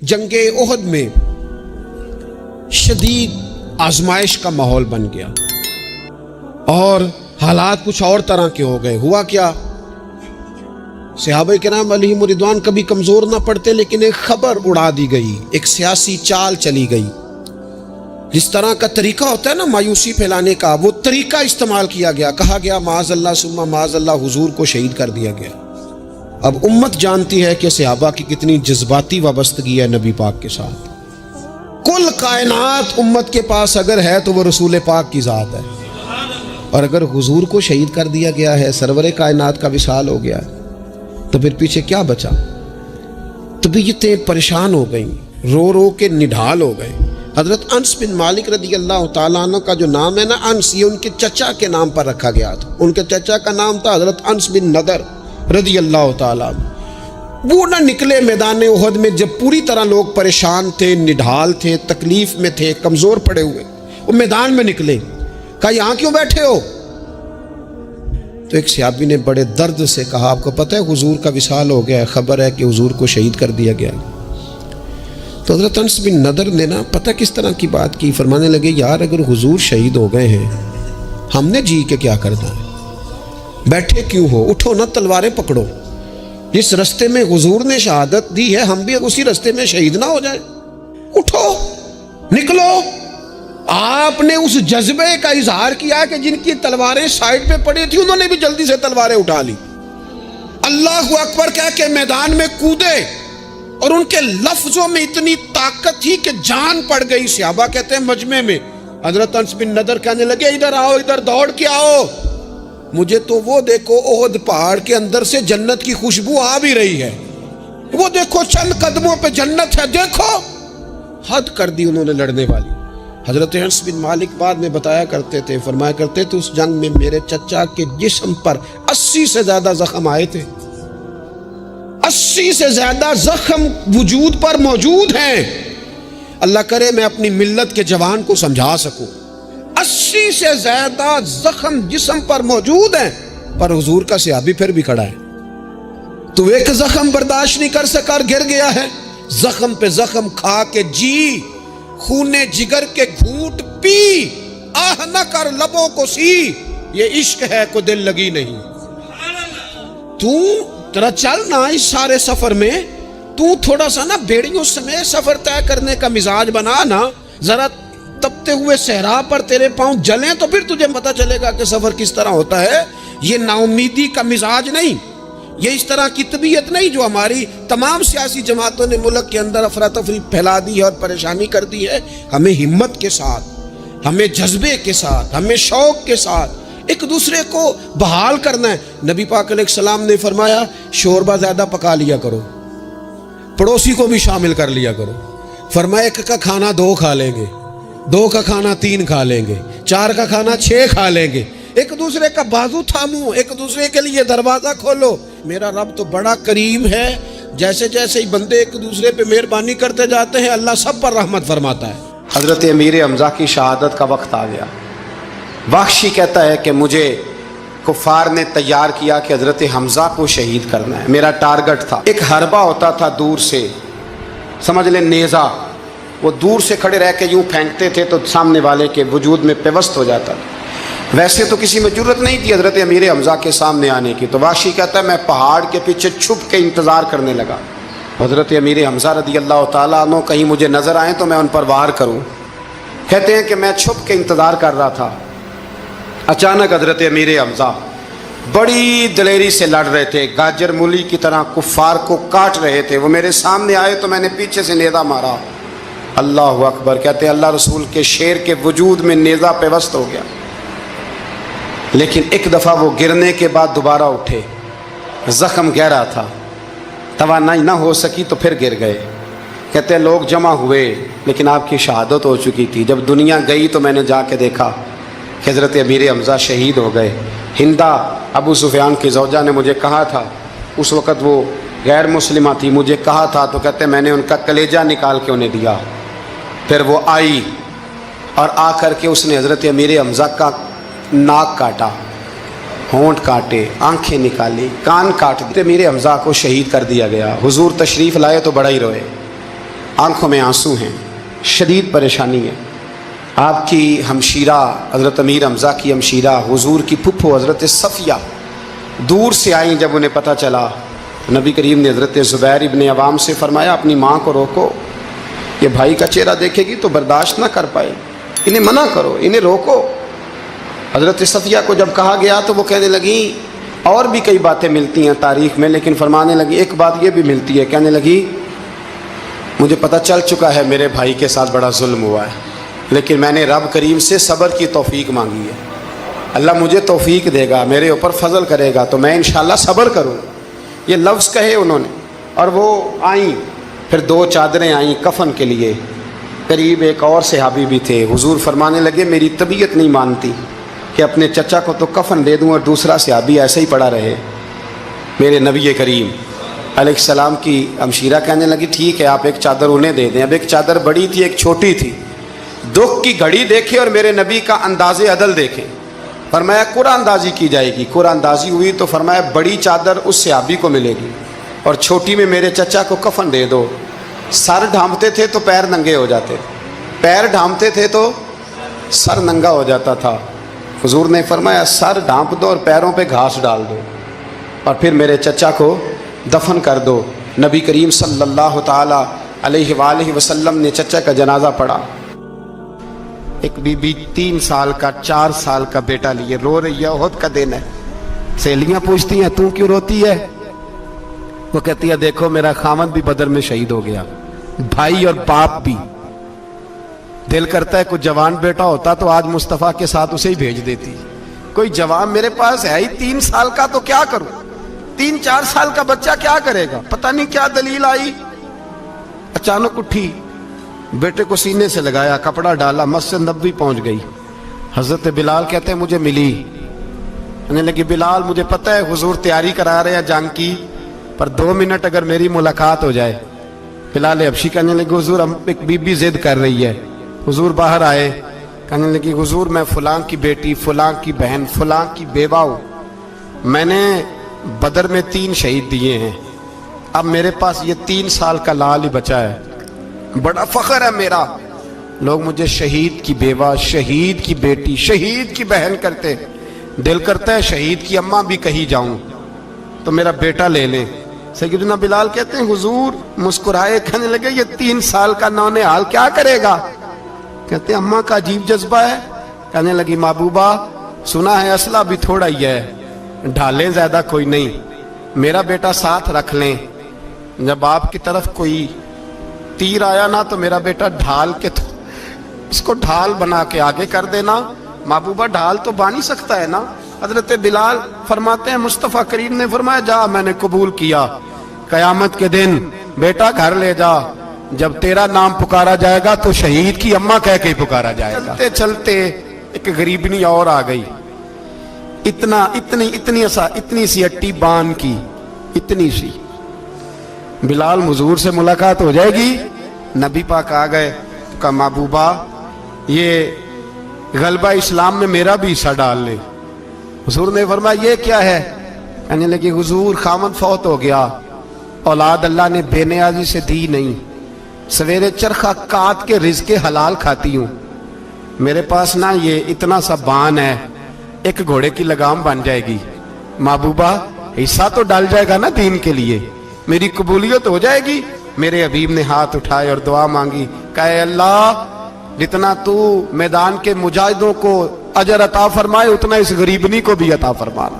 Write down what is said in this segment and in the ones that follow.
जंग ओहद में शदीद आजमाइश का माहौल बन गया और हालात कुछ और तरह के हो गए। हुआ क्या, सहाबा किराम अलैहिम रिदवान कभी कमज़ोर ना पड़ते, लेकिन एक खबर उड़ा दी गई, एक सियासी चाल चली गई। जिस तरह का तरीका होता है ना मायूसी फैलाने का, वो तरीका इस्तेमाल किया गया। कहा गया माज़अल्लाह सुम्मा माज़अल्लाह हुजूर को शहीद कर दिया गया। अब उम्मत जानती है कि सहाबा की कितनी जज्बाती वाबस्तगी है नबी पाक के साथ। कुल कायनात उम्मत के पास अगर है तो वो रसूल पाक की ज़ात है, और अगर हुजूर को शहीद कर दिया गया है, सरवरे कायनात का विसाल हो गया, तो फिर पीछे क्या बचा। तबीयतें परेशान हो गई, रो रो के निढाल हो गए। हजरत अनस बिन मालिक रदी अल्लाह तआला अन्हु का जो नाम है ना, अनस, ये उनके चचा के नाम पर रखा गया था। उनके चचा का नाम था हजरत अनस बिन नदर रदी अल्लाह तआला। वो ना निकले मैदान उहद में जब पूरी तरह लोग परेशान थे, निढाल थे, तकलीफ में थे, कमज़ोर पड़े हुए, वो मैदान में निकले। कहा यहाँ क्यों बैठे हो? तो एक सहाबी ने बड़े दर्द से कहा, आपको पता है हुजूर का विसाल हो गया है, खबर है कि हुजूर को शहीद कर दिया गया। तो हज़रत अनस बिन नदर ने ना पता किस तरह की बात की, फरमाने लगे यार अगर हुजूर शहीद हो गए हैं, हमने जी के क्या करना है, बैठे क्यों हो, उठो ना, तलवारें पकड़ो। जिस रास्ते में हुजूर ने शहादत दी है, हम भी उसी रास्ते में शहीद ना हो जाए। उठो, निकलो। आपने उस जज्बे का इजहार किया कि जिनकी तलवारें साइड पे पड़ी थी, उन्होंने भी जल्दी से तलवारें उठा ली, अल्लाहु अकबर कह के मैदान में कूदे, और उनके लफ्जों में इतनी ताकत थी कि जान पड़ गई। सहाबा कहते हैं मजमे में हजरत अनस बिन नदर कहने लगे इधर आओ, इधर दौड़ के आओ, मुझे तो वो देखो ओहद पहाड़ के अंदर से जन्नत की खुशबू आ भी रही है, वो देखो चंद कदमों पे जन्नत है, देखो। हद कर दी उन्होंने लड़ने वाली। हजरत अनस बिन मालिक बाद में बताया करते थे, फरमाया करते थे उस जंग में मेरे चचा के जिस्म पर 80 से ज्यादा जख्म आए थे। 80 से ज्यादा जख्म वजूद पर मौजूद हैं। अल्लाह करे मैं अपनी मिल्लत के जवान को समझा सकूं। 80 से ज्यादा जख्म जिस्म पर मौजूद हैं, पर हुजूर का सहाबी फिर भी खड़ा है। तो एक जख्म बर्दाश्त नहीं कर सका, गिर गया है। जख्म पे जख्म खा के जी, खूने जिगर के घूंट पी, आह न कर लबों को सी, ये इश्क है को दिल लगी नहीं। तू तेरा चल ना इस सारे सफर में, तू थोड़ा सा ना बेड़ियों समेत सफर तय करने का मिजाज बना ना, जरा तपते हुए सहरा पर तेरे पांव जलें तो फिर तुझे पता चलेगा कि सफर किस तरह होता है। ये नाउमीदी का मिजाज नहीं, ये इस तरह की तबीयत नहीं जो हमारी तमाम सियासी जमातों ने मुल्क के अंदर अफरा तफरी फैला दी है और परेशानी कर दी है। हमें हिम्मत के साथ, हमें जज्बे के साथ, हमें शौक के साथ एक दूसरे को बहाल करना है। नबी पाक अलैहिस्सलाम ने फरमाया शोरबा ज्यादा पका लिया करो, पड़ोसी को भी शामिल कर लिया करो। फरमाया एक का खाना 2 खा लेंगे, 2 का खाना 3 खा लेंगे, 4 का खाना 6 खा लेंगे। एक दूसरे का बाजू थामो, एक दूसरे के लिए दरवाजा खोलो। मेरा रब तो बड़ा करीम है, जैसे जैसे ही बंदे एक दूसरे पे मेहरबानी करते जाते हैं, अल्लाह सब पर रहमत फरमाता है। हजरत अमीर हमजा की शहादत का वक्त आ गया। वाहशी कहता है कि मुझे कुफार ने तैयार किया कि हजरत हमजा को शहीद करना है। मेरा टारगेट था, एक हरबा होता था दूर से, समझ ले नेज़ा, वो दूर से खड़े रह के यूं फेंकते थे तो सामने वाले के वजूद में पेवस्त हो जाता था। वैसे तो किसी में जुर्रत नहीं थी हजरत अमीर हमजा के सामने आने की। तो वाशी कहता है मैं पहाड़ के पीछे छुप के इंतज़ार करने लगा। हजरत अमीर हमजा रदी अल्लाह तआला अन्हु कहीं मुझे नज़र आए तो मैं उन पर वार करूं। कहते हैं कि मैं छुप के इंतज़ार कर रहा था। अचानक हजरत अमीर हमजा बड़ी दलेरी से लड़ रहे थे, गाजर मूली की तरह कुफ़ार को काट रहे थे। वो मेरे सामने आए तो मैंने पीछे से नेज़ा मारा। अल्लाह अकबर। कहते हैं अल्लाह रसूल के शेर के वजूद में नेज़ा पेवस्त हो गया, लेकिन एक दफ़ा वो गिरने के बाद दोबारा उठे, ज़ख्म गहरा था, तवानाई ना हो सकी तो फिर गिर गए। कहते हैं लोग जमा हुए, लेकिन आपकी शहादत हो चुकी थी। जब दुनिया गई तो मैंने जाके देखा कि हज़रत अमीर हमजा शहीद हो गए। हिंदा अबू सुफियान की ज़ौजा ने मुझे कहा था, उस वक़्त वो गैर मुस्लिमा थी, मुझे कहा था, तो कहते मैंने उनका कलेजा निकाल के उन्हें दिया। फिर वो आई और आकर के उसने हज़रत अमीर हमजा का नाक काटा, होंठ काटे, आंखें निकाली, कान काट दिए। अमीर हमजा को शहीद कर दिया गया। हुजूर तशरीफ़ लाए तो बड़ा ही रोए। آنکھوں میں آنسو ہیں، شدید پریشانی ہے۔ آپ کی ہمشیرہ حضرت امیر حمزہ کی ہمشیرہ حضور کی پھپھو حضرت صفیہ دور سے آئیں۔ جب انہیں پتہ چلا، نبی کریم نے حضرت زبیر ابن عوام سے فرمایا اپنی ماں کو روکو، یہ بھائی کا چہرہ دیکھے گی تو برداشت نہ کر پائے، انہیں منع کرو، انہیں روکو۔ حضرت صفیہ کو جب کہا گیا تو وہ کہنے لگیں اور بھی کئی باتیں ملتی ہیں تاریخ میں، لیکن فرمانے لگی ایک بات یہ بھی ملتی ہے، کہنے لگی مجھے پتہ چل چکا ہے میرے بھائی کے ساتھ بڑا ظلم ہوا ہے، لیکن میں نے رب کریم سے صبر کی توفیق مانگی ہے، اللہ مجھے توفیق دے گا، میرے اوپر فضل کرے گا تو میں انشاءاللہ صبر کروں۔ یہ لفظ کہے انہوں نے، اور وہ آئیں، پھر 2 چادریں آئیں کفن کے لیے۔ قریب ایک اور صحابی بھی تھے، حضور فرمانے لگے میری طبیعت نہیں مانتی کہ اپنے چچا کو تو کفن دے دوں اور دوسرا صحابی ایسے ہی پڑا رہے۔ میرے نبی کریم علیہ السلام کی ہمشیرہ کہنے لگی ٹھیک ہے آپ ایک چادر انہیں دے دیں۔ اب ایک چادر بڑی تھی، ایک چھوٹی تھی۔ دکھ کی گھڑی دیکھے اور میرے نبی کا انداز عدل دیکھیں۔ فرمایا قرآن اندازی کی جائے گی، قرآن اندازی ہوئی تو فرمایا بڑی چادر اس صحابی کو ملے گی اور چھوٹی میں میرے چچا کو کفن دے دو۔ سر ڈھانپتے تھے تو پیر ننگے ہو جاتے، پیر ڈھانپتے تھے تو سر ننگا ہو جاتا تھا۔ حضور نے فرمایا سر ڈھانپ دو اور پیروں پہ گھاس ڈال دو اور پھر میرے چچا کو دفن کر دو۔ نبی کریم صلی اللہ تعالی علیہ وآلہ وسلم نے چچا کا جنازہ پڑھا۔ ایک بی بی 3 سال کا 4 سال کا بیٹا لیے رو رہی ہے، احد کا دن ہے۔ سہیلیاں پوچھتی ہیں تو کیوں روتی ہے؟ وہ کہتی ہے دیکھو میرا خامد بھی بدر میں شہید ہو گیا، بھائی اور باپ بھی۔ دل کرتا ہے کوئی جوان بیٹا ہوتا تو آج مصطفیٰ کے ساتھ اسے ہی بھیج دیتی۔ کوئی جوان میرے پاس ہے ہی 3 سال کا تو کیا کروں، 3-4 سال کا بچہ کیا کرے گا؟ پتہ نہیں کیا دلیل آئی، اچانک اٹھی، بیٹے کو سینے سے لگایا، کپڑا ڈالا، مسجد نبوی پہنچ گئی۔ حضرت بلال کہتے ہیں مجھے ملی، کہنے لگی بلال مجھے پتہ ہے حضور تیاری کرا رہے ہیں جنگ کی، پر 2 منٹ اگر میری ملاقات ہو جائے۔ بلال حبشی کہنے لگے حضور ایک بی بی ضد کر رہی ہے۔ حضور باہر آئے، کہنے لگی حضور میں فلاں کی بیٹی، فلاں کی بہن، فلاں کی بیوہ ہوں، میں نے بدر میں 3 شہید دیے ہیں، اب میرے پاس یہ 3 سال کا لال ہی بچا ہے، بڑا فخر ہے میرا، لوگ مجھے شہید کی بیوہ، شہید کی بیٹی، شہید کی بہن کرتے، دل کرتا ہے شہید کی اماں بھی کہیں جاؤں تو میرا بیٹا لے لیں۔ سیدنا بلال کہتے ہیں حضور مسکرائے، کہنے لگے یہ 3 سال کا نونہال کیا کرے گا؟ کہتے ہیں اماں کا عجیب جذبہ ہے۔ کہنے لگی محبوبہ سنا ہے اسلحہ بھی تھوڑا ہی ہے، ڈھالیں زیادہ کوئی نہیں، میرا بیٹا ساتھ رکھ لیں، جب آپ کی طرف کوئی تیر آیا نا تو میرا بیٹا ڈھال کے اس کو ڈھال بنا کے آگے کر دینا۔ محبوبہ ڈھال تو بانی سکتا ہے نا۔ حضرت بلال فرماتے ہیں مصطفیٰ کریم نے فرمایا جا میں نے قبول کیا، قیامت کے دن بیٹا گھر لے جا، جب تیرا نام پکارا جائے گا تو شہید کی اماں کہہ کے پکارا جائے گا۔ چلتے چلتے ایک غریبنی اور آ گئی، اتنی سی اٹی بان کی، اتنی سی۔ بلال حضور سے ملاقات ہو جائے گی، نبی پاک آ گئے، کہا محبوبہ یہ غلبہ اسلام میں میرا بھی حصہ ڈال لے۔ حضور نے فرمایا یہ کیا ہے؟ کہنے لگی حضور خامد فوت ہو گیا، اولاد اللہ نے بے نیازی سے دی نہیں، سویرے چرخہ کاٹ کے رزق حلال کھاتی ہوں، میرے پاس نا یہ اتنا سا بان ہے، ایک گھوڑے کی لگام بن جائے گی، محبوبہ حصہ تو ڈال جائے گا نا دین کے لیے، میری قبولیت ہو جائے گی۔ میرے حبیب نے ہاتھ اٹھائے اور دعا مانگی، کہے اللہ جتنا تو میدان کے مجاہدوں کو اجر عطا فرمائے اتنا اس غریبنی کو بھی عطا فرمانا۔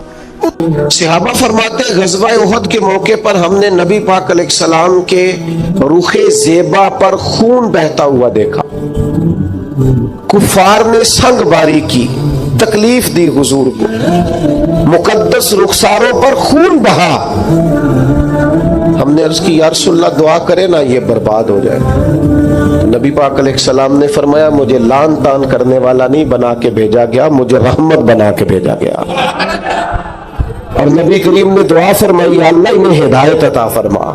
صحابہ فرماتے ہیں غزوہ احد کے موقع پر ہم نے نبی پاک علیہ السلام کے رخ زیبا پر خون بہتا ہوا دیکھا، کفار نے سنگ باری کی، تکلیف دی حضور کو، مقدس رخساروں پر خون بہا۔ ہم نے عرض کی یا رسول اللہ دعا کرے نا یہ برباد ہو جائے۔ نبی پاک علیہ السلام نے فرمایا مجھے لان تان کرنے والا نہیں بنا کے بھیجا گیا، مجھے رحمت بنا کے بھیجا گیا۔ اور نبی کریم نے دعا فرمائی اللہ انہیں ہدایت عطا فرما۔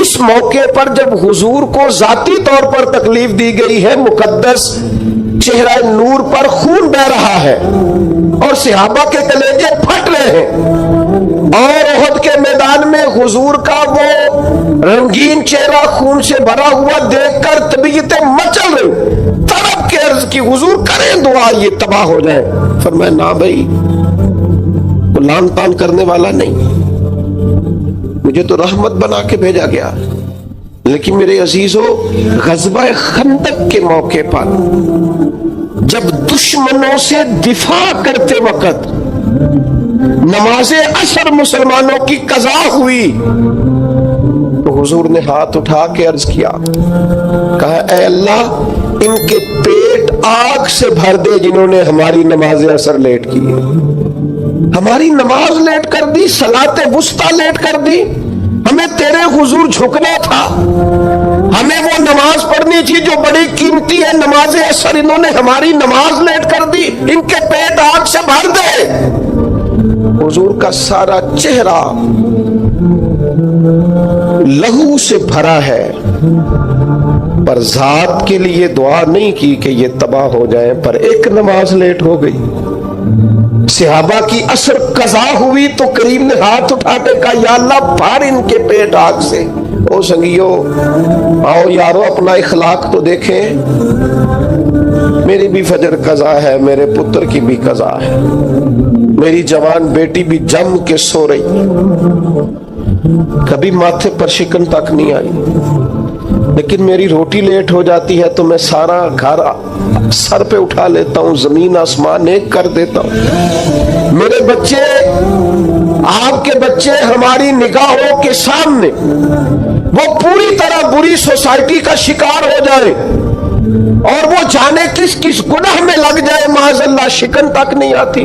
اس موقع پر جب حضور کو ذاتی طور پر تکلیف دی گئی ہے، مقدس چہرہ نور پر خون بہ رہا ہے اور صحابہ کے کلیجے پھٹ رہے ہیں، اور احد उहद के मैदान में हुजूर का वो रंगीन चेहरा खून से भरा हुआ देखकर तबीयतें मचल रही, तड़प के अर्ज की हुजूर करें दुआ ये तबाह हो जाए। फरमाया ना भाई, वो लान तान करने वाला नहीं, मुझे तो रहमत बना के भेजा गया। लेकिन मेरे अजीजों, गज़वा खंदक के मौके पर जब दुश्मनों से दिफा करते वक्त नमाज़े असर मुसलमानों की कज़ा हुई तो हुजूर ने हाथ उठा के अर्ज किया, कहा ऐ अल्लाह, इनके पेट आग से भर दे जिन्होंने हमारी नमाज़े असर लेट की, हमारी नमाज लेट कर दी, सलाते वुस्ता लेट कर दी। हमें तेरे हुजूर झुकना था, हमें वो नमाज पढ़नी थी जो बड़ी कीमती है, नमाज़े असर इन्होंने हमारी नमाज लेट कर दी, इनके पेट आग से भर दे। हुजूर का सारा चेहरा लहू से भरा है, पर जात के लिए दुआ नहीं की कि ये तबाह हो जाए, पर एक नमाज लेट हो गई। सहाबा की असर कज़ा हुई तो करीम ने हाथ उठा के कहा, या अल्लाह, भर इनके पेट आग से। ओ संगियो, आओ यारो, अपना इखलाक तो देखें। मेरी भी फजर कज़ा है, मेरे पुत्र की भी कज़ा है, मेरी जवान बेटी भी जम के सो रही, कभी माथे पर शिकन तक नहीं आई, लेकिन मेरी रोटी लेट हो जाती है तो मैं सारा घर सर पे उठा लेता हूं, जमीन आसमान एक कर देता हूं। मेरे बच्चे, आपके बच्चे हमारी निगाहों के सामने वो पूरी तरह बुरी सोसाइटी का शिकार हो जाए और वो जाने किस किस गुनाह में लग जाए, माज़अल्लाह शिकन तक नहीं आती,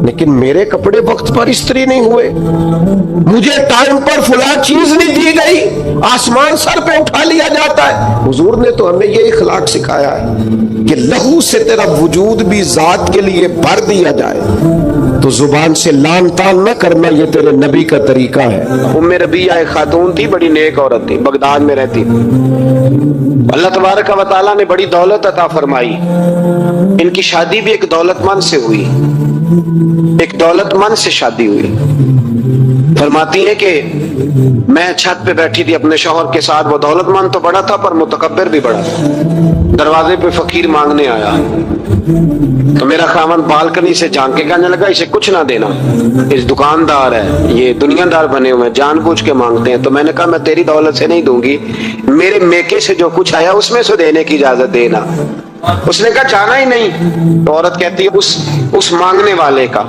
लेकिन मेरे कपड़े वक्त पर इस्त्री नहीं हुए, मुझे टाइम पर फुला चीज नहीं दी गई, आसमान सर पे उठा लिया जाता है। हुजूर ने तो हमें ये इखलाक सिखाया है कि लहू से तेरा वजूद भी जात के लिए भर दिया जाए, तो जुबान से लान तान न करना, ये तेरे नबी का तरीका है। उम्मे रबिया एक खातून थी, बड़ी नेक औरत थी, बगदाद में रहती। अल्लाह तबारक व तआला ने बड़ी दौलत अता फरमाई। इनकी शादी भी एक दौलतमंद से हुई, एक दौलतमंद से शादी हुई। फरमाती है कि मैं छत पे बैठी थी अपने शौहर के साथ, वो दौलतमंद तो बड़ा था पर मुतकब्बिर भी बड़ा था। दरवाजे पे फकीर मांगने आया तो मेरा खामन बालकनी से झांक के कहने लगा, इसे कुछ ना देना, इस दुकानदार है, ये दुनियादार बने हुए हैं, जानबूझ के मांगते हैं। तो मैंने कहा मैं तेरी दौलत से नहीं दूंगी, मेरे मेके से जो कुछ आया उसमें से देने की इजाजत देना। उसने कहा जाना ही नहीं। तो औरत कहती है उस मांगने वाले का,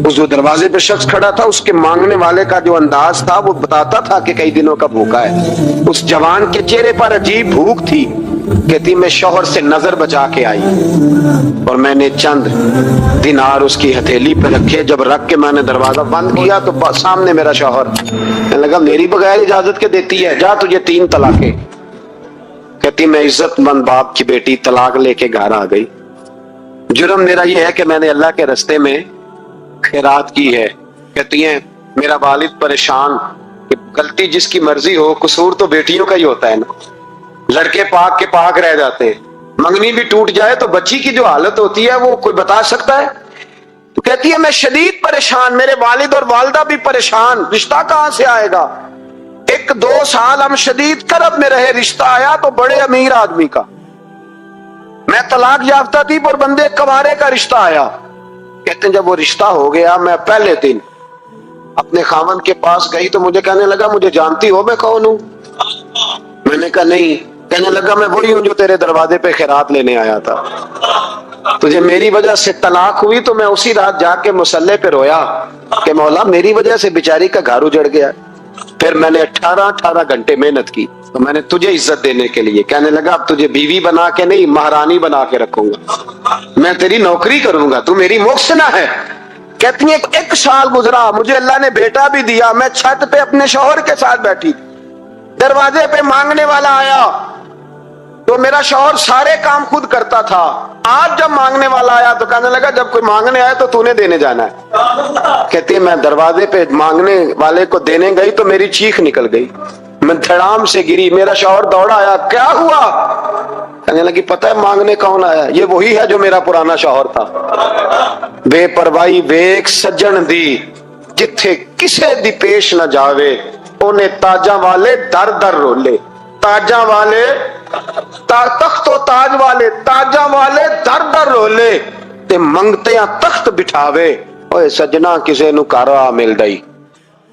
उस जो दरवाजे पे शख्स खड़ा था, उसके मांगने वाले का जो अंदाज था वो बताता था कि कई दिनों का भूखा है। उस जवान के चेहरे पर अजीब भूख थी। कहती मैं शौहर से नजर बचा के आई और मैंने चंद दिनार उसकी हथेली पे रखे। जब रख के मैंने दरवाजा बंद किया तो सामने मेरा शौहर कहने लगा, मेरी बगैर इजाजत के देती है, जा तुझे 3 तलाके। कहती मैं इज्जतमंद बाप की बेटी तलाक लेके घर आ गई। जुर्म मेरा ये है कि मैंने अल्लाह के रास्ते में खैरात की है। कहती है मेरा वालिद परेशान कि गलती जिसकी मर्जी हो, कसूर तो बेटियों का ही होता है ना, लड़के पाक के पाक रह जाते हैं, मंगनी भी टूट जाए तो बच्ची की जो हालत होती है वो कोई बता सकता है। तो कहती है मैं शदीद परेशान, मेरे वालिद और वालदा भी परेशान, रिश्ता कहां से आएगा। 1-2 साल हम शदीद करब में रहे, रिश्ता आया तो बड़े अमीर आदमी का। मैं तलाक याफ्ता थी पर बंदे कवारे का रिश्ता आया। कहते हैं जब वो रिश्ता हो गया, मैं पहले दिन अपने खामन के पास गई तो मुझे कहने लगा, मुझे जानती हो मैं कौन हूं। मैंने कहा नहीं। कहने लगा मैं वही हूं जो तेरे दरवाजे पे खैरात लेने आया था। तुझे मेरी वजह से तलाक हुई तो मैं उसी रात जाके मुसल्ले पे रोया कि मौला मेरी वजह से बेचारी का घर उजड़ गया। फिर मैंने 18 घंटे मेहनत की तो मैंने तुझे इज्जत देने के लिए। कहने लगा अब तुझे बीवी बना के नहीं, महारानी बना के रखूंगा, मैं तेरी नौकरी करूंगा, तू मेरी मोहसिना है। कहती है 1 साल गुजरा, मुझे अल्लाह ने बेटा भी दिया। मैं छत पे अपने शौहर के साथ बैठी, दरवाजे पे मांगने वाला आया तो मेरा शौहर सारे काम खुद करता था। आज जब मांगने वाला आया तो कहने लगा जब कोई मांगने आया तो तूने देने जाना है। कहती है मैं दरवाजे पे मांगने वाले को देने गई तो मेरी चीख निकल गई, मैं धड़ाम से गिरी। मेरा शौहर दौड़ा आया, क्या हुआ। कहने लगी पता है मांगने कौन आया, ये वही है जो मेरा पुराना शौहर था। बेपरवाही वेख सज्जन दी जिथे किसे दी पेश न जावे ओने ताजा वाले दर दर रोले, ताजा वाले तख्तो ताज वाले ताजा वाले दर दर रोले ते मंगते तख्त बिठावे। ओए सजना किसे नु घर आ मिलदा ही,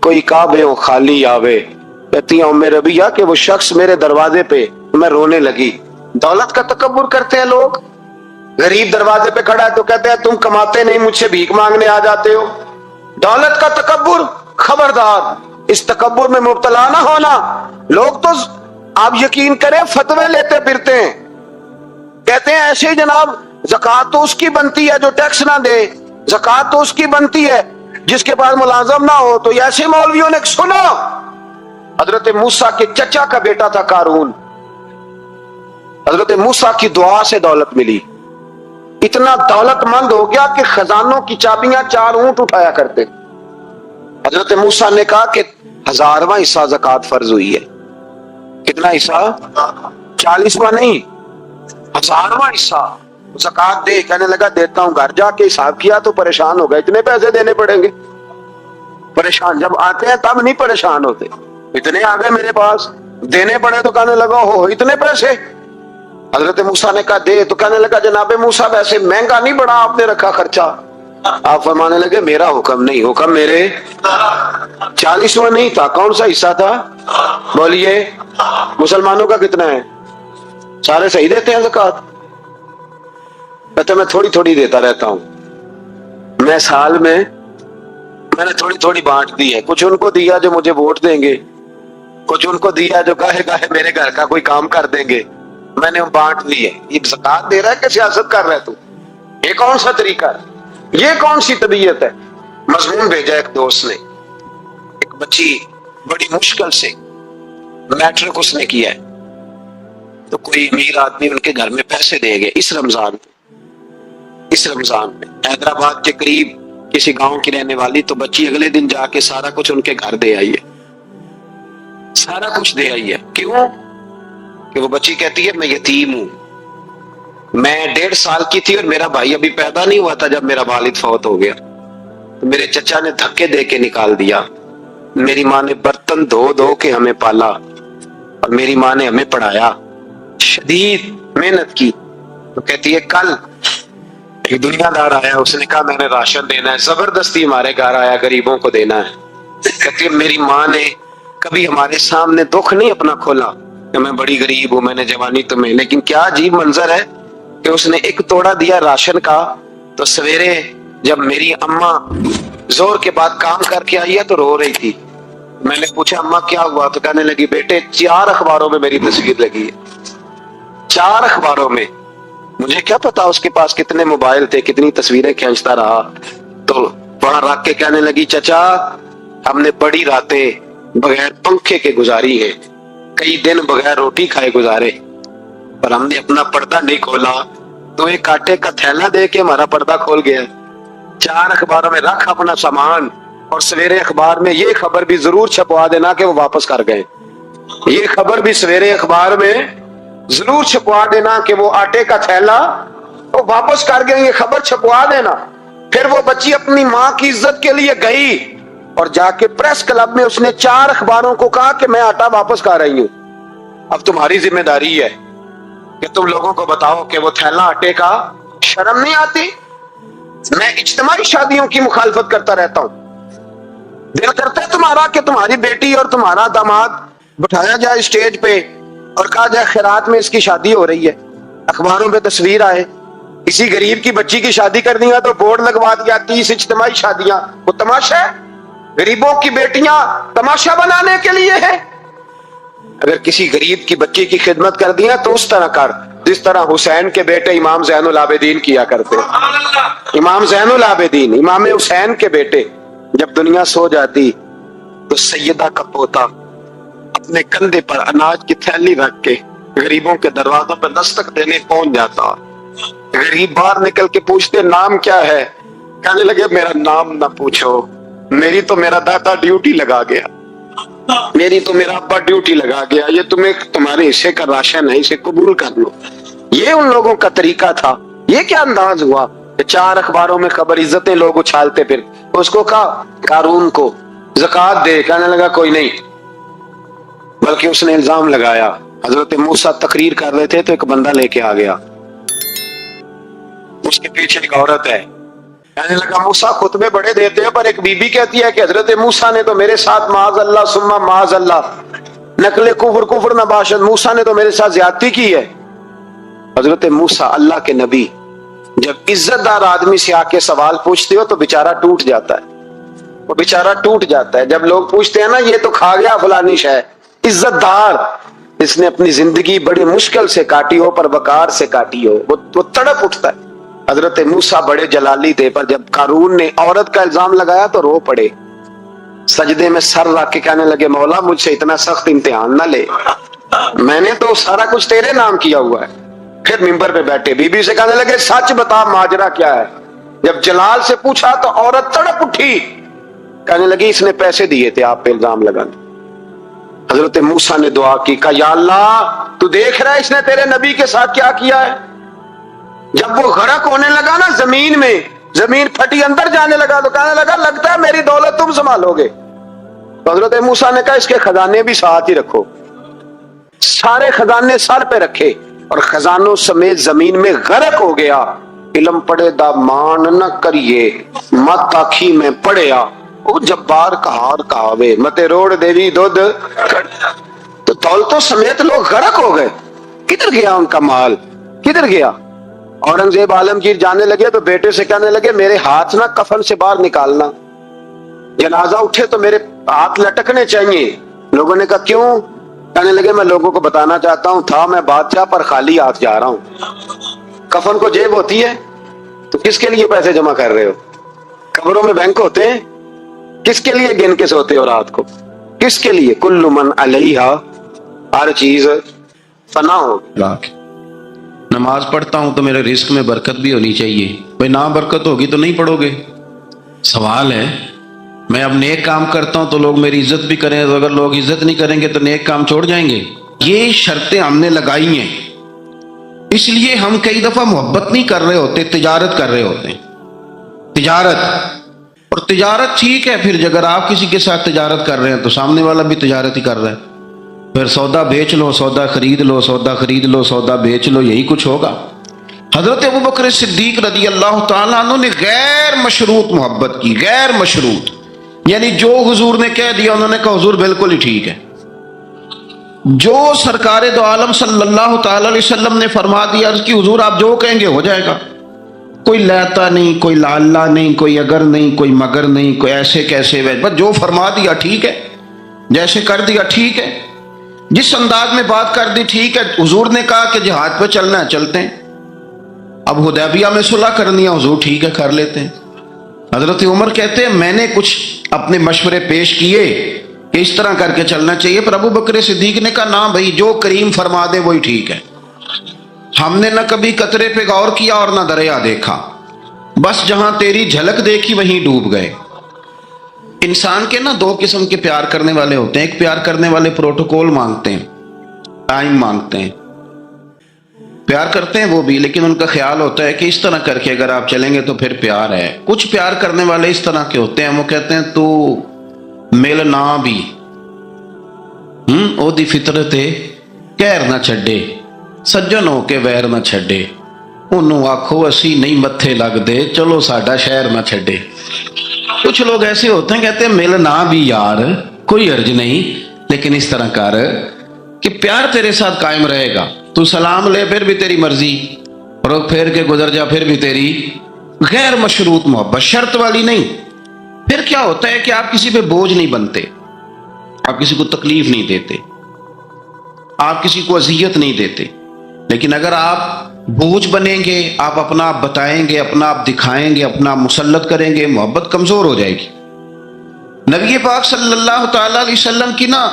कोई काबे खाली आवे। कहती हूं मेरे रबिया कि वो शख्स मेरे दरवाजे पे, मैं रोने लगी। दौलत का तकब्बुर करते हैं लोग। गरीब दरवाजे पे खड़ा है तो कहते हैं तुम कमाते नहीं, मुझसे भीख मांगने आ जाते हो। दौलत का तकब्बुर, खबरदार इस तकब्बुर में मुब्तला ना होना। लोग तो आप यकीन करें फतवे लेते फिरते हैं, कहते हैं ऐसे ही जनाब ज़कात तो उसकी बनती है जो टैक्स ना दे, ज़कात तो उसकी बनती है जिसके पास मुलाजम ना हो। तो ऐसे मौलवियों ने सुनो, हजरत मूसा के चचा का बेटा था कारून, हजरत मूसा की दुआ से दौलत मिली, इतना दौलतमंद हो गया कि खजानों की चाबियां 4 ऊंट उठाया करते। हजरत मूसा ने कहा कि 1000वां हिस्सा ज़कात फर्ज हुई है। कितना हिस्सा? 40वां नहीं, 1000वां हिस्सा ज़कात दे। कहने लगा देता हूं। घर जाके हिसाब किया तो परेशान हो गए, इतने पैसे देने पड़ेंगे। परेशान जब आते हैं तब नहीं परेशान होते, इतने आ गए मेरे पास, देने पड़े तो कहने लगा हो इतने पैसे। हजरत मूसा ने कहा दे, तो कहने लगा जनाबे मूसा वैसे महंगा नहीं बड़ा आपने रखा खर्चा। आप फरमाने लगे मेरा हुक्म नहीं, हुक्म मेरे 40वां नहीं था। कौन सा हिस्सा था? बोलिए। मुसलमानों का कितना है? सारे सही देते हैं ज़कात? कहते मैं थोड़ी थोड़ी देता रहता हूं। मैं साल में मैंने थोड़ी थोड़ी बांट दी है, कुछ उनको दिया जो मुझे वोट देंगे, कुछ उनको दिया जो गाहे गाहे मेरे घर का कोई काम कर देंगे, मैंने बांट दी है। ये ज़कात दे रहा है कि सियासत कर रहा है तू? ये कौन सा तरीका है? ये कौन सी तबीयत है? मजमून भेजा एक दोस्त ने, एक बच्ची बड़ी मुश्किल से मैट्रिक उसने किया है, तो कोई अमीर आदमी उनके घर में पैसे दे गए इस रमजान में हैदराबाद के करीब किसी गांव की रहने वाली। तो बच्ची अगले दिन जाके सारा कुछ उनके घर दे आई है, सारा कुछ दे आई है। क्यों? कि वो बच्ची कहती है मैं यतीम हूं, मैं 1.5 साल की थी और मेरा भाई अभी पैदा नहीं हुआ था जब मेरा वालिद फौत हो गया। तो मेरे चचा ने धक्के दे के निकाल दिया। मेरी माँ ने बर्तन धो धो के हमें पाला और मेरी माँ ने हमें पढ़ाया, शदीद मेहनत की। तो कहती है कल एक दुनियादार आया, उसने कहा मैंने राशन देना है, जबरदस्ती हमारे घर आया, गरीबों को देना है। कहती है मेरी माँ ने कभी हमारे सामने दुख नहीं अपना खोला कि मैं बड़ी गरीब हूं, मैंने जवानी तुम्हें। लेकिन क्या अजीब मंजर है कि उसने एक तोड़ा दिया राशन का, तो सवेरे जब मेरी अम्मा जोर के बाद काम करके आई है तो रो रही थी। मैंने पूछा अम्मा क्या हुआ? तो कहने लगी बेटे 4 अखबारों में मेरी तस्वीर लगी है, 4 अखबारों में। मुझे क्या पता उसके पास कितने मोबाइल थे, कितनी तस्वीरें खींचता रहा। तो वहां रख के कहने लगी चचा हमने बड़ी रातें बगैर पंखे के गुजारी है, कई दिन बगैर रोटी खाए गुजारे, पर हमने अपना पर्दा नहीं खोला तो एक आटे का थैला दे के हमारा पर्दा खोल गया। 4 अखबारों में रख अपना सामान और सवेरे अखबार में ये खबर भी जरूर छपवा देना कि वो वापस कर गए। ये खबर भी सवेरे अखबार में जरूर छपवा देना कि वो आटे का थैला वो वापस कर गए, ये खबर छपवा देना। फिर वो बच्ची अपनी माँ की इज्जत के लिए गई और जाके प्रेस क्लब में उसने 4 अखबारों को कहा कि मैं आटा वापस कर रही हूं। अब तुम्हारी जिम्मेदारी है कि तुम लोगों को बताओ कि वो थैला आटे का, शर्म नहीं आती? मैं इज्तिमाई शादियों की मुखालफत करता रहता हूं। दिल करता है तुम्हारा कि तुम्हारी बेटी और तुम्हारा दामाद बिठाया जाए स्टेज पे और कहा जाए खैरात में इसकी शादी हो रही है, अखबारों में तस्वीर आए। किसी गरीब की बच्ची की शादी करनी है तो बोर्ड लगवा दिया 30 इज्तिमाई शादियां। वो तमाशा है? गरीबों की बेटियां तमाशा बनाने के लिए है? अगर किसी गरीब की बच्ची की खिदमत कर दिया तो उस तरह कर जिस तरह हुसैन के बेटे इमाम ज़ैनुल आबिदीन किया करते। इमाम ज़ैनुल आबिदीन, इमाम हुसैन के बेटे, जब दुनिया सो जाती तो सैयदा का पोता अपने कंधे पर अनाज की थैली रख के गरीबों के दरवाजों पर दस्तक देने पहुंच जाता। गरीब बाहर निकल के पूछते नाम क्या है? कहने लगे मेरा नाम ना पूछो, मेरी तो मेरा दादा ड्यूटी लगा गया, मेरी तो मेरा अब्बा ड्यूटी लगा गया, ये तुम्हें तुम्हारे हिस्से का राशन है, इसे कबूल कर लो। ये उन लोगों का तरीका था। ये क्या अंदाज हुआ 4 अखबारों में खबर, इज्जतें लोग उछालते फिर। उसको कहा कारून को ज़कात दे, कहने लगा कोई नहीं। बल्कि उसने इल्जाम लगाया, हजरत मूसा तकरीर कर रहे थे तो एक बंदा लेके आ गया, उसके पीछे एक औरत है। कहने लगा मूसा खुतबे बड़े देते हैं, पर एक बीबी कहती है कि हजरत मूसा ने तो मेरे साथ माज अल्लाह सुम्मा माज अल्लाह नकले कुफर कुफर नबाशत, मूसा ने तो मेरे साथ ज्यादती की है। हजरत मूसा अल्लाह के नबी जब इज्जतदार आदमी से आके सवाल पूछते हो तो बेचारा टूट जाता है, वो बेचारा टूट जाता है। जब लोग पूछते हैं ना ये तो खा गया फलानी शय, इज्जतदार, इसने अपनी जिंदगी बड़ी मुश्किल से काटी हो पर वकार से काटी हो, वो तड़प उठता है। हजरत मूसा बड़े जलाली थे, पर जब कारून ने औरत का इल्जाम लगाया तो रो पड़े, सजदे में सर रख के कहने लगे मौला मुझसे इतना सख्त इम्तिहान ना ले, मैंने तो सारा कुछ तेरे नाम किया हुआ है। फिर मिंबर पे बैठे बीबी से कहने लगे सच बता माजरा क्या है। जब जलाल से पूछा तो औरत तड़प उठी, कहने लगी इसने पैसे दिए थे आप पे इल्जाम लगाने। हजरत मूसा ने दुआ की, कहा या अल्लाह तू देख रहा है इसने तेरे नबी के साथ क्या किया है। जब वो गरक होने लगा ना जमीन में, जमीन फटी अंदर जाने लगा तो कहने लगा लगता है मेरी दौलत तुम संभालोगे। तो हजरत मूसा ने कहा इसके खजाने भी साथ ही रखो। सारे खजाने सर पे रखे और खजानों समेत जमीन में गरक हो गया। इलम पड़े दा मान न करिए मत आखी में पड़िया, वो जब्बार कहार कहावे मते रोड देवी दुध। तो दौलतों समेत लोग गरक हो गए। किधर गया उनका माल, किधर गया। औरंगजेब आलमगीर जाने लगे तो बेटे से कहने लगे मेरे हाथ ना कफन से बाहर निकालना, जनाजा उठे तो मेरे हाथ लटकने चाहिए। लोगों ने कहा क्यों। कहने लगे मैं लोगों को बताना चाहता हूं था मैं बादशाह पर खाली हाथ जा रहा हूं। कफन को जेब होती है तो किसके लिए पैसे जमा कर रहे हो, कब्रों में बैंक होते हैं, किसके लिए गिन के सोते हो रात को, किसके लिए। कुल्लु मन अलैहा, हर चीज फना होगी। नमाज पढ़ता हूं तो मेरे रिस्क में बरकत भी होनी चाहिए। भाई ना बरकत होगी तो नहीं पढ़ोगे। सवाल है मैं अब नेक काम करता हूं तो लोग मेरी इज्जत भी करें, तो अगर लोग इज्जत नहीं करेंगे तो नेक काम छोड़ जाएंगे। ये शर्तें हमने लगाई हैं, इसलिए हम कई दफा मोहब्बत नहीं कर रहे होते, तिजारत कर रहे होते हैं। तिजारत, और तिजारत ठीक है, फिर अगर आप किसी के साथ तिजारत कर रहे हैं तो सामने वाला भी तिजारत ही कर रहा है। फिर सौदा बेच लो, सौदा खरीद लो, सौदा खरीद लो, सौदा बेच लो, यही कुछ होगा। हजरत अबू बकर सिद्दीक रदी अल्लाह ताला अन्हु ने गैर मशरूत मोहब्बत की, गैर मशरूत, यानी जो हुजूर ने कह दिया उन्होंने कहा हुजूर बिल्कुल ही ठीक है। जो सरकार दो आलम सल्लल्लाहु ताला अलैहि वसल्लम ने फरमा दिया कि हुजूर आप जो कहेंगे हो जाएगा, कोई लाता नहीं, कोई लाला नहीं, कोई अगर नहीं, कोई मगर नहीं, कोई ऐसे कैसे वैसे, बस जो फरमा दिया ठीक है, जैसे कर दिया ठीक है, जिस अंदाज में बात कर दी ठीक है। हुजूर ने कहा कि जिहाद पे चलना है चलते हैं, अब हुदैबिया में सुलह करनी है, हुजूर ठीक है कर लेते हैं। हजरत उमर कहते हैं मैंने कुछ अपने मशवरे पेश किए कि इस तरह करके चलना चाहिए, पर अबू बकर सिद्दीक ने कहा ना भाई जो करीम फरमा दे वही ठीक है। हमने न कभी कतरे पे गौर किया और न दरिया देखा, बस जहां तेरी झलक देखी वहीं डूब गए। इंसान के ना दो किस्म के प्यार करने वाले होते हैं। एक प्यार करने वाले प्रोटोकॉल मांगते हैं, टाइम मांगते हैं, प्यार करते हैं वो भी, लेकिन उनका ख्याल होता है कि इस तरह करके अगर आप चलेंगे तो फिर प्यार है। कुछ प्यार करने वाले इस तरह के होते हैं, वो कहते हैं तू मिल ना भी ओदी फितरत है कहर ना छड्डे, सज्जन हो के वैर ना छड्डे, ओनू आखो असी नहीं मत्थे लगदे, चलो साडा शहर ना छड्डे। कुछ लोग ऐसे होते हैं कहते हैं मिल ना भी यार कोई अर्ज नहीं, लेकिन इस तरह कर कि प्यार तेरे साथ कायम रहेगा। तू सलाम ले फिर भी तेरी मर्जी, रुख फेर के गुजर जा फिर भी तेरी। गैर मशरूत मोहब्बत, शर्त वाली नहीं। फिर क्या होता है कि आप किसी पे बोझ नहीं बनते, आप किसी को तकलीफ नहीं देते, आप किसी को अजियत नहीं देते। लेकिन अगर आप बोझ बनेंगे, आप अपना आप बताएंगे, अपना आप दिखाएंगे, अपना मुसल्लत करेंगे, मोहब्बत कमजोर हो जाएगी। नबी पाक सल्लल्लाहु ताला अलैहि वसल्लम की ना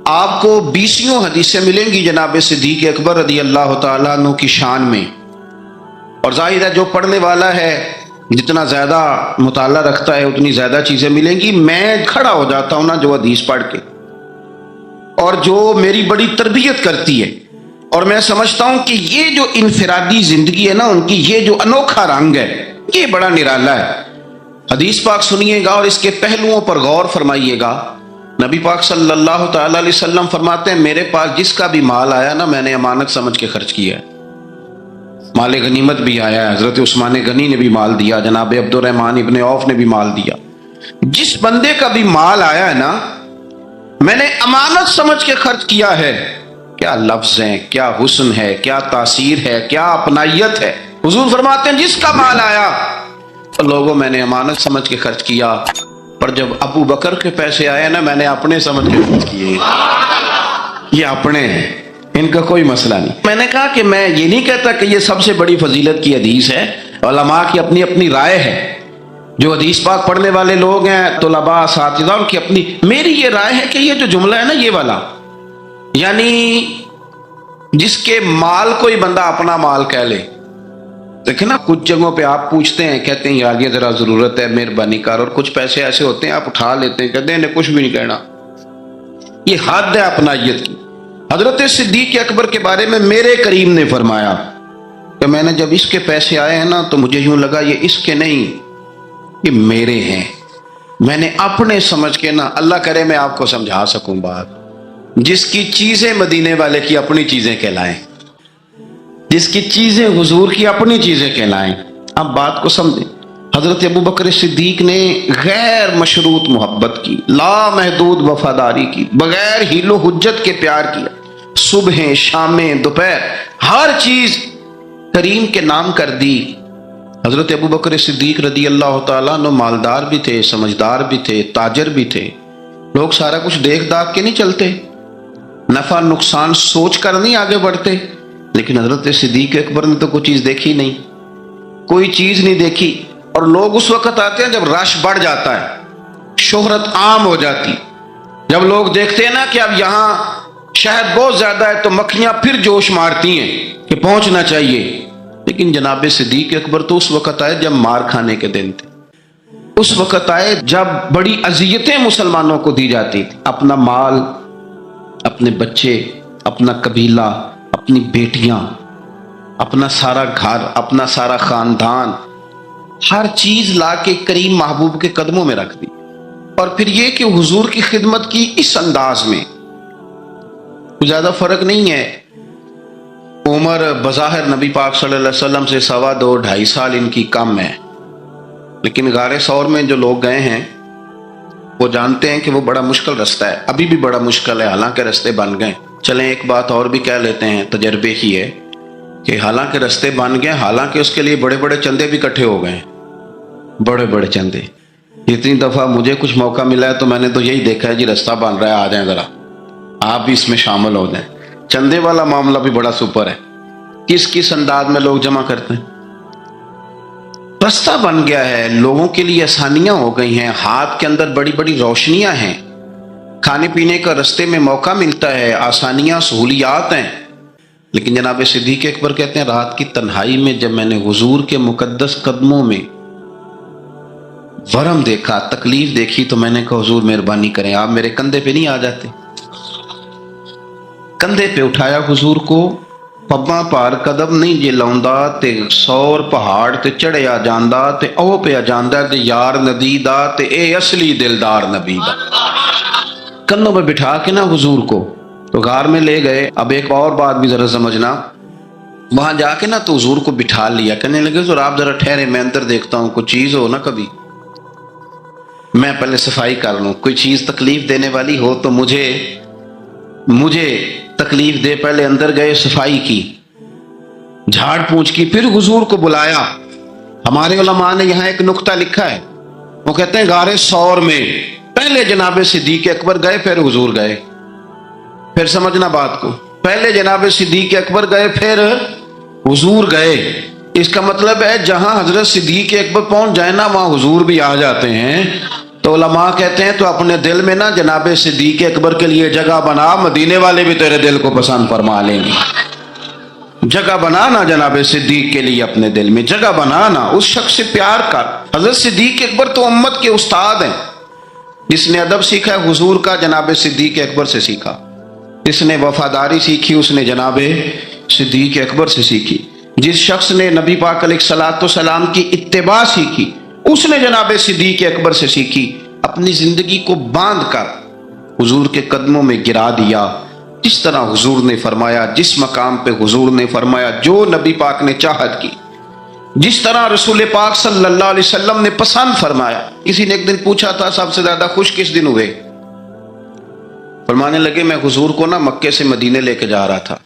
आपको 20 हदीसें मिलेंगी जनाब सिद्दीक अकबर रदी अल्लाह ताला अन्हु की शान में। और जाहिर है जो पढ़ने वाला है जितना ज्यादा मुताला रखता है उतनी ज्यादा चीजें मिलेंगी। मैं खड़ा हो जाता हूं ना जो हदीस पढ़ के, और जो मेरी बड़ी तरबियत करती है اور میں سمجھتا ہوں کہ یہ جو انفرادی زندگی ہے نا ان کی، یہ جو انوکھا رنگ ہے، یہ بڑا نرالا ہے۔ حدیث پاک سنیے گا اور اس کے پہلوؤں پر غور فرمائیے گا۔ نبی پاک صلی اللہ تعالی علیہ وسلم فرماتے ہیں میرے پاس جس کا بھی مال آیا نا میں نے امانت سمجھ کے خرچ کیا ہے۔ مال غنیمت بھی آیا ہے، حضرت عثمان غنی نے بھی مال دیا، جناب عبد الرحمن ابن عوف نے بھی مال دیا۔ جس بندے کا بھی مال آیا ہے نا میں نے امانت سمجھ کے خرچ کیا ہے۔ کیا لفظ ہیں، کیا حسن ہے، کیا تاثیر ہے، کیا اپنائیت ہے۔ حضور فرماتے ہیں جس کا مال آیا تو لوگوں میں نے امانت سمجھ کے خرچ کیا، پر جب ابو بکر کے پیسے آئے نا میں نے اپنے سمجھ کے خرچ کیے۔ یہ اپنے ہیں، ان کا کوئی مسئلہ نہیں۔ میں نے کہا کہ میں یہ نہیں کہتا کہ یہ سب سے بڑی فضیلت کی حدیث ہے، علماء کی اپنی اپنی رائے ہے، جو حدیث پاک پڑھنے والے لوگ ہیں طلباء اساتذہ ان کی اپنی۔ میری یہ رائے ہے کہ یہ جو جملہ ہے نا یہ والا، یعنی جس کے مال کوئی بندہ اپنا مال کہہ لے، دیکھیں نا کچھ جگہوں پہ آپ پوچھتے ہیں کہتے ہیں یار یہ ذرا ضرورت ہے مہربانی کر، اور کچھ پیسے ایسے ہوتے ہیں آپ اٹھا لیتے ہیں کہتے ہیں انہیں کچھ بھی نہیں کہنا۔ یہ حد ہے اپنائیت کی۔ حضرت صدیق اکبر کے بارے میں میرے کریم نے فرمایا کہ میں نے جب اس کے پیسے آئے ہیں نا تو مجھے یوں لگا یہ اس کے نہیں، یہ میرے ہیں۔ میں نے اپنے سمجھ کے نا، اللہ کرے میں آپ کو سمجھا سکوں بات، جس کی چیزیں مدینے والے کی اپنی چیزیں کہلائیں، جس کی چیزیں حضور کی اپنی چیزیں کہلائیں۔ اب بات کو سمجھیں، حضرت ابو بکر صدیق نے غیر مشروط محبت کی، لا محدود وفاداری کی، بغیر حیل و حجت کے پیار کیا، صبح شامیں دوپہر ہر چیز کریم کے نام کر دی۔ حضرت ابو بکر صدیق رضی اللہ تعالیٰ عنہ مالدار بھی تھے، سمجھدار بھی تھے، تاجر بھی تھے۔ لوگ سارا کچھ دیکھ داکھ کے نہیں چلتے، نفع نقصان سوچ کر نہیں آگے بڑھتے، لیکن حضرت صدیق اکبر نے تو کوئی چیز دیکھی نہیں، کوئی چیز نہیں دیکھی۔ اور لوگ اس وقت آتے ہیں جب رش بڑھ جاتا ہے، شہرت عام ہو جاتی، جب لوگ دیکھتے ہیں نا کہ اب یہاں شہد بہت زیادہ ہے تو مکھیاں پھر جوش مارتی ہیں کہ پہنچنا چاہیے۔ لیکن جناب صدیق اکبر تو اس وقت آئے جب مار کھانے کے دن تھے، اس وقت آئے جب بڑی اذیتیں مسلمانوں کو دی جاتی تھی، اپنا مال، اپنے بچے، اپنا قبیلہ، اپنی بیٹیاں، اپنا سارا گھر، اپنا سارا خاندان، ہر چیز لا کے کریم محبوب کے قدموں میں رکھ دی۔ اور پھر یہ کہ حضور کی خدمت کی اس انداز میں کوئی زیادہ فرق نہیں ہے۔ عمر بظاہر نبی پاک صلی اللہ علیہ وسلم سے 2.5 سال ان کی کم ہے، لیکن غار ثور میں جو لوگ گئے ہیں وہ جانتے ہیں کہ وہ بڑا مشکل رستہ ہے، ابھی بھی بڑا مشکل ہے، حالانکہ رستے بن گئے۔ چلیں ایک بات اور بھی کہہ لیتے ہیں، تجربے کی ہے کہ حالانکہ رستے بن گئے، حالانکہ اس کے لیے بڑے بڑے چندے بھی اکٹھے ہو گئے، بڑے بڑے چندے۔ اتنی دفعہ مجھے کچھ موقع ملا ہے تو میں نے تو یہی دیکھا ہے جی رستہ بن رہا ہے، آ جائیں ذرا آپ بھی اس میں شامل ہو جائیں۔ چندے والا معاملہ بھی بڑا سپر ہے، کس کس انداز میں لوگ جمع کرتے ہیں۔ رستہ بن گیا ہے، لوگوں کے لیے آسانیاں ہو گئی ہیں، ہاتھ کے اندر بڑی بڑی روشنیاں ہیں، کھانے پینے کا رستے میں موقع ملتا ہے، آسانیاں سہولیات ہیں۔ لیکن جناب صدیق اکبر کہتے ہیں رات کی تنہائی میں جب میں نے حضور کے مقدس قدموں میں ورم دیکھا، تکلیف دیکھی، تو میں نے کہا حضور مہربانی کریں آپ میرے کندھے پہ نہیں آ جاتے۔ کندھے پہ اٹھایا حضور کو، پباں پار قدم نہیں جے لاؤندا تے 100 پہاڑ تے چڑھیا جاندا تے او پہ جاندا تے یار ندی دا تے اے اصلی دلدار نبی دا۔ کندھوں پہ بٹھا کے نا حضور کو تو غار میں لے گئے۔ اب ایک اور بات بھی ذرا سمجھنا، وہاں جا کے نا تو حضور کو بٹھا لیا، کہنے لگے حضور آپ ذرا ٹھہرے، میں اندر دیکھتا ہوں، کوئی چیز ہو نا کبھی میں پہلے صفائی کر لوں، کوئی چیز تکلیف دینے والی ہو تو مجھے تکلیف دے۔ پہلے اندر گئے، صفائی کی، جھاڑ پونچھ کی، پھر حضور کو بلایا۔ ہمارے علماء نے یہاں ایک نقطہ لکھا ہے، وہ کہتے ہیں غار ثور میں پہلے جناب صدیق اکبر گئے پھر حضور گئے۔ پھر سمجھنا بات کو، پہلے جناب صدیق اکبر گئے پھر حضور گئے۔ اس کا مطلب ہے جہاں حضرت صدیق اکبر پہنچ جائے نا وہاں حضور بھی آ جاتے ہیں۔ تو علماء کہتے ہیں تو اپنے دل میں نا جناب صدیق اکبر کے لیے جگہ بنا، مدینے والے بھی تیرے دل کو پسند فرما لیں گے۔ جگہ بنانا جناب صدیق کے لیے، اپنے دل میں جگہ بنانا، اس شخص سے پیار کر۔ حضرت صدیق اکبر تو امت کے استاد ہیں، جس نے ادب سیکھا ہے حضور کا جناب صدیق اکبر سے سیکھا۔ جس نے وفاداری سیکھی اس نے جناب صدیق اکبر سے سیکھی. جس شخص نے نبی پاک علیہ الصلوۃ والسلام کی اتباع سیکھی اس نے جناب صدیق اکبر سے سیکھی. اپنی زندگی کو باندھ کر حضور کے قدموں میں گرا دیا. جس طرح حضور نے فرمایا، جس مقام پہ حضور نے فرمایا، جو نبی پاک نے چاہت کی، جس طرح رسول پاک صلی اللہ علیہ وسلم نے پسند فرمایا. کسی نے ایک دن پوچھا تھا سب سے زیادہ خوش کس دن ہوئے؟ فرمانے لگے میں حضور کو نا مکے سے مدینے لے کے جا رہا تھا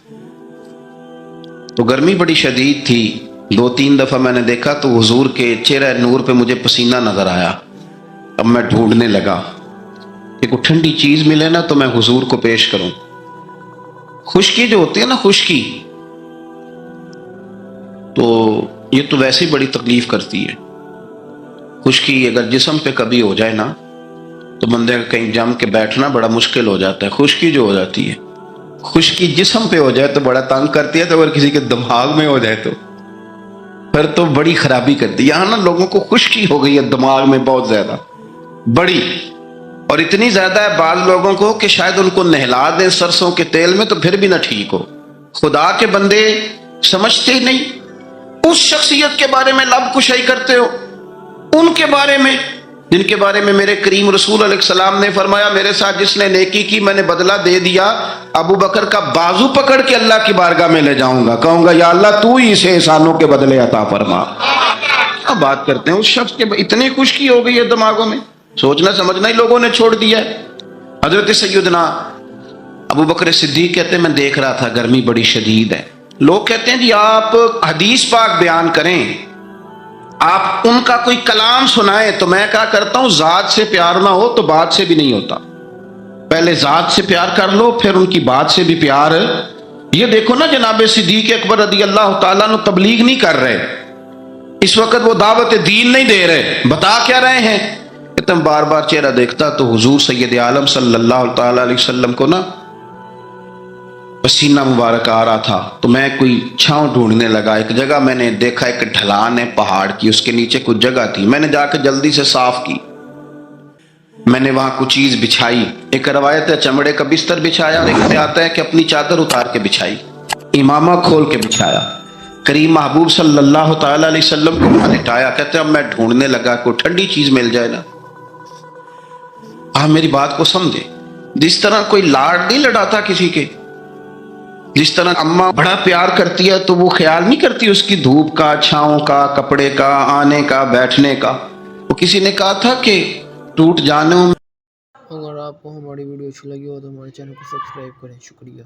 تو گرمی بڑی شدید تھی. 2-3 دفعہ میں نے دیکھا تو حضور کے چہرہ نور پہ مجھے پسینہ نظر آیا. اب میں ڈھونڈنے لگا کہ کوئی ٹھنڈی چیز ملے نا تو میں حضور کو پیش کروں. خشکی جو ہوتی ہے نا، خشکی تو یہ تو ویسے ہی بڑی تکلیف کرتی ہے. خشکی اگر جسم پہ کبھی ہو جائے نا تو بندے کا کہیں جم کے بیٹھنا بڑا مشکل ہو جاتا ہے. خشکی جو ہو جاتی ہے، خشکی جسم پہ ہو جائے تو بڑا تنگ کرتی ہے، تو اگر کسی کے دماغ میں ہو جائے تو پھر تو بڑی خرابی کرتی ہے. یہاں نا لوگوں کو خشکی ہو گئی ہے دماغ میں بہت زیادہ بڑی، اور اتنی زیادہ ہے بعض لوگوں کو کہ شاید ان کو نہلا دیں سرسوں کے تیل میں تو پھر بھی نہ ٹھیک ہو. خدا کے بندے سمجھتے ہی نہیں. اس شخصیت کے بارے میں لب کشائی کرتے ہو، ان کے بارے میں جن کے بارے میں میرے کریم رسول علیہ السلام نے فرمایا میرے ساتھ جس نے نیکی کی میں نے بدلہ دے دیا. ابو بکر کا بازو پکڑ کے اللہ کی بارگاہ میں لے جاؤں گا، کہوں گا یا اللہ تو ہی اسے احسانوں کے بدلے عطا فرما. اب بات کرتے ہیں اس شخص کے اتنی خشکی ہو گئی ہے دماغوں میں، سوچنا سمجھنا ہی لوگوں نے چھوڑ دیا ہے. حضرت سیدنا ابو بکر صدیق کہتے ہیں میں دیکھ رہا تھا گرمی بڑی شدید ہے. لوگ کہتے ہیں جی آپ حدیث پاک بیان کریں، آپ ان کا کوئی کلام سنائیں، تو میں کہا کرتا ہوں ذات سے پیار نہ ہو تو بات سے بھی نہیں ہوتا. پہلے ذات سے پیار کر لو پھر ان کی بات سے بھی پیار. یہ دیکھو نا جناب صدیق اکبر رضی اللہ تعالیٰ عنہ تبلیغ نہیں کر رہے اس وقت، وہ دعوت دین نہیں دے رہے، بتا کیا رہے ہیں؟ کہ میں بار بار چہرہ دیکھتا تو حضور سید عالم صلی اللہ تعالیٰ علیہ وسلم کو نا پسینہ مبارک آ رہا تھا تو میں کوئی چھاؤں ڈھونڈنے لگا. ایک جگہ میں نے دیکھا ایک ڈھلان ہے پہاڑ کی، اس کے نیچے کچھ جگہ تھی، میں نے جا کے جلدی سے صاف کی. میں نے وہاں کچھ چیز بچھائی. ایک روایت ہے چمڑے کا بستر بچھایا، اور ایک میں آتا ہے کہ اپنی چادر اتار کے بچھائی، امامہ کھول کے بچھایا. کریم محبوب صلی اللہ تعالیٰ علیہ وسلم کو وہاں لٹایا. کہتے ہیں اب میں ڈھونڈنے لگا کوئی ٹھنڈی چیز مل جائے نا. آپ میری بات کو سمجھے، جس طرح کوئی لاڈ نہیں لڑاتا کسی کے، جس طرح اماں بڑا پیار کرتی ہے تو وہ خیال نہیں کرتی اس کی دھوپ کا، چھاؤں کا، کپڑے کا، آنے کا، بیٹھنے کا. وہ کسی نے کہا تھا کہ ٹوٹ جانوں. اگر آپ کو ہماری ویڈیو اچھی لگی ہو تو ہمارے چینل کو سبسکرائب کریں. شکریہ.